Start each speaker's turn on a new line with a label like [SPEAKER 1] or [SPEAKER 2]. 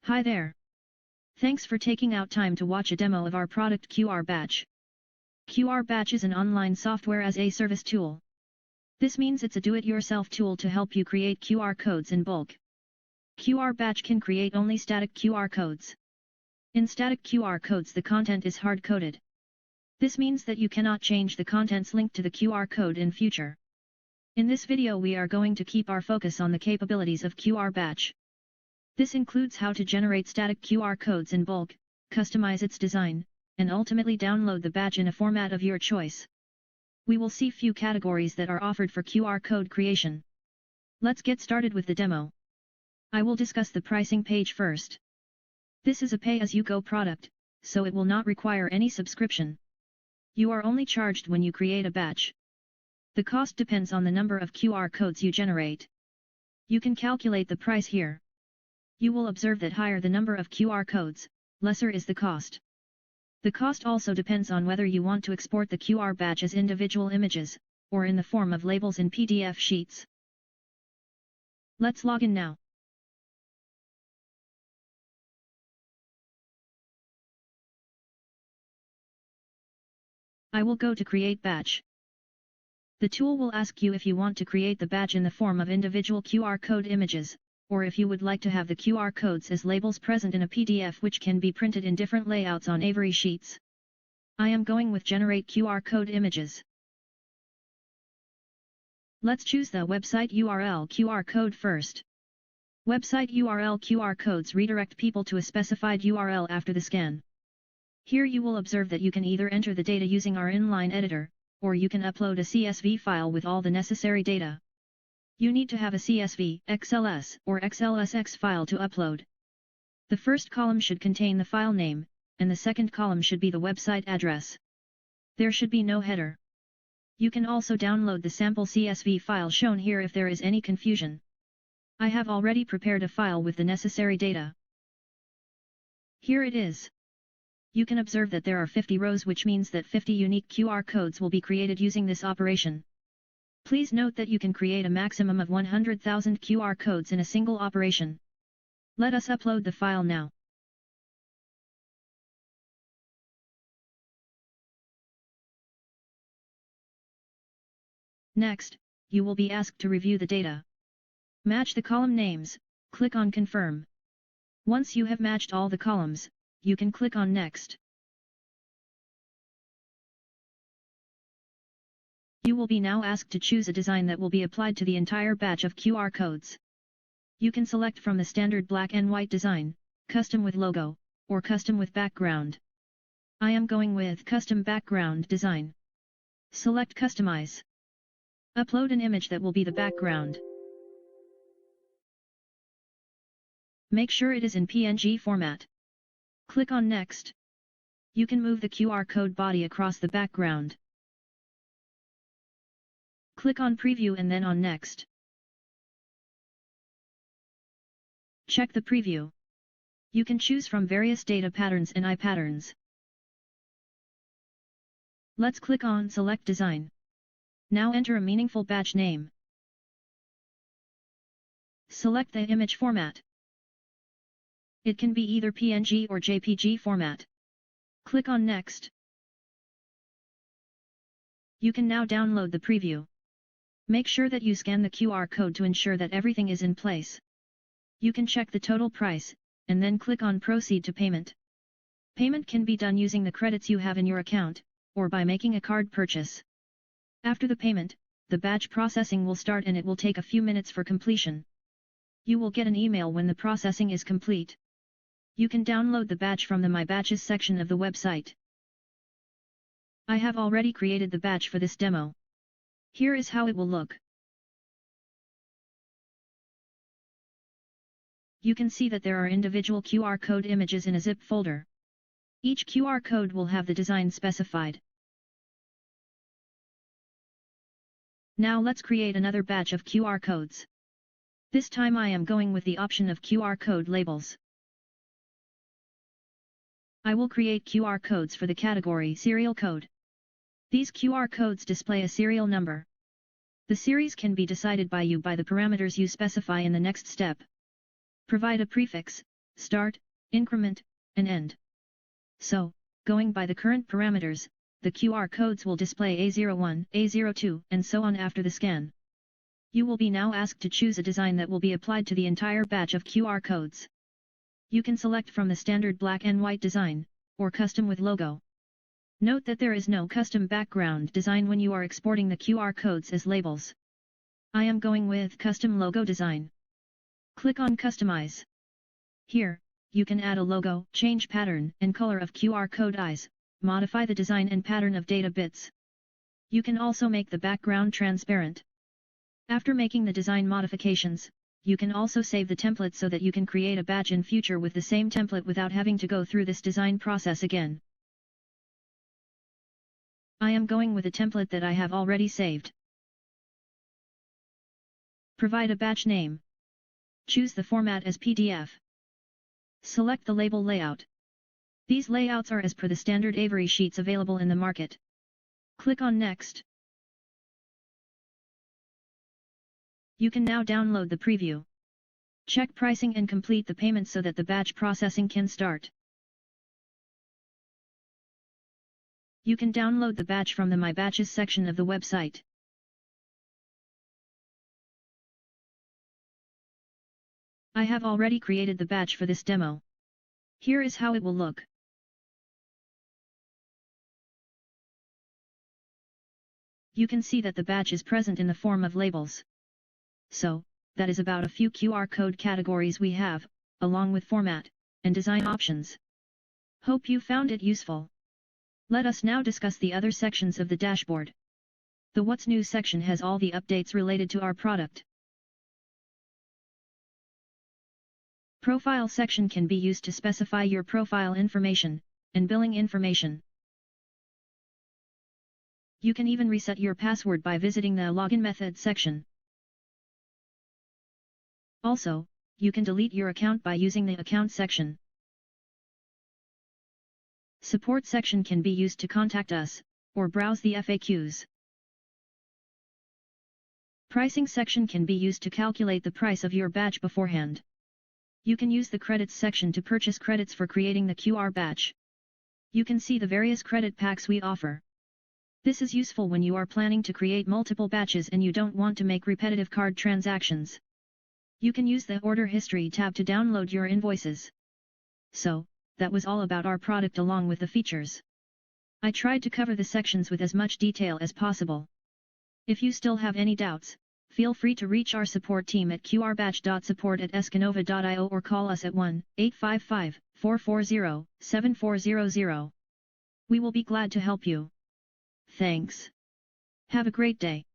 [SPEAKER 1] Hi there. Thanks for taking out time to watch a demo of our product QR Batch. QR Batch is an online software as a service tool. This means it's a do-it-yourself tool to help you create QR codes in bulk. QR Batch can create only static QR codes. In static QR codes the content is hard-coded. This means that you cannot change the contents linked to the QR code in future. In this video we are going to keep our focus on the capabilities of QR Batch. This includes how to generate static QR codes in bulk, customize its design, and ultimately download the batch in a format of your choice. We will see few categories that are offered for QR code creation. Let's get started with the demo. I will discuss the pricing page first. This is a pay-as-you-go product, so it will not require any subscription. You are only charged when you create a batch. The cost depends on the number of QR codes you generate. You can calculate the price here. You will observe that higher the number of QR codes, lesser is the cost. The cost also depends on whether you want to export the QR batch as individual images, or in the form of labels in PDF sheets. Let's log in now. I will go to Create Batch. The tool will ask you if you want to create the batch in the form of individual QR code images, or if you would like to have the QR codes as labels present in a PDF which can be printed in different layouts on Avery sheets. I am going with Generate QR Code Images. Let's choose the website URL QR code first. Website URL QR codes redirect people to a specified URL after the scan. Here you will observe that you can either enter the data using our inline editor, or you can upload a CSV file with all the necessary data. You need to have a CSV, XLS, or XLSX file to upload. The first column should contain the file name, and the second column should be the website address. There should be no header. You can also download the sample CSV file shown here if there is any confusion. I have already prepared a file with the necessary data. Here it is. You can observe that there are 50 rows, which means that 50 unique QR codes will be created using this operation. Please note that you can create a maximum of 100,000 QR codes in a single operation. Let us upload the file now. Next, you will be asked to review the data. Match the column names, click on Confirm. Once you have matched all the columns, you can click on Next. You will be now asked to choose a design that will be applied to the entire batch of QR codes. You can select from the standard black and white design, custom with logo, or custom with background. I am going with custom background design. Select Customize. Upload an image that will be the background. Make sure it is in PNG format. Click on Next. You can move the QR code body across the background. Click on Preview and then on Next. Check the preview. You can choose from various data patterns and eye patterns. Let's click on Select Design. Now enter a meaningful batch name. Select the image format. It can be either PNG or JPG format. Click on Next. You can now download the preview. Make sure that you scan the QR code to ensure that everything is in place. You can check the total price, and then click on Proceed to Payment. Payment can be done using the credits you have in your account, or by making a card purchase. After the payment, the batch processing will start and it will take a few minutes for completion. You will get an email when the processing is complete. You can download the batch from the My Batches section of the website. I have already created the batch for this demo. Here is how it will look. You can see that there are individual QR code images in a zip folder. Each QR code will have the design specified. Now let's create another batch of QR codes. This time I am going with the option of QR code labels. I will create QR codes for the category Serial Code. These QR codes display a serial number. The series can be decided by you by the parameters you specify in the next step. Provide a prefix, start, increment, and end. So, going by the current parameters, the QR codes will display A01, A02, and so on after the scan. You will be now asked to choose a design that will be applied to the entire batch of QR codes. You can select from the standard black and white design, or custom with logo. Note that there is no custom background design when you are exporting the QR codes as labels. I am going with custom logo design. Click on Customize. Here, you can add a logo, change pattern and color of QR code eyes, modify the design and pattern of data bits. You can also make the background transparent. After making the design modifications, you can also save the template so that you can create a batch in future with the same template without having to go through this design process again. I am going with a template that I have already saved. Provide a batch name. Choose the format as PDF. Select the label layout. These layouts are as per the standard Avery sheets available in the market. Click on Next. You can now download the preview. Check pricing and complete the payment so that the batch processing can start. You can download the batch from the My Batches section of the website. I have already created the batch for this demo. Here is how it will look. You can see that the batch is present in the form of labels. So, that is about a few QR code categories we have, along with format and design options. Hope you found it useful. Let us now discuss the other sections of the dashboard. The What's New section has all the updates related to our product. Profile section can be used to specify your profile information and billing information. You can even reset your password by visiting the Login Method section. Also, you can delete your account by using the Account section. Support section can be used to contact us, or browse the FAQs. Pricing section can be used to calculate the price of your batch beforehand. You can use the Credits section to purchase credits for creating the QR batch. You can see the various credit packs we offer. This is useful when you are planning to create multiple batches and you don't want to make repetitive card transactions. You can use the Order History tab to download your invoices. So, that was all about our product along with the features. I tried to cover the sections with as much detail as possible. If you still have any doubts, feel free to reach our support team at qrbatch.support@scanova.io or call us at 1-855-440-7400. We will be glad to help you. Thanks. Have a great day.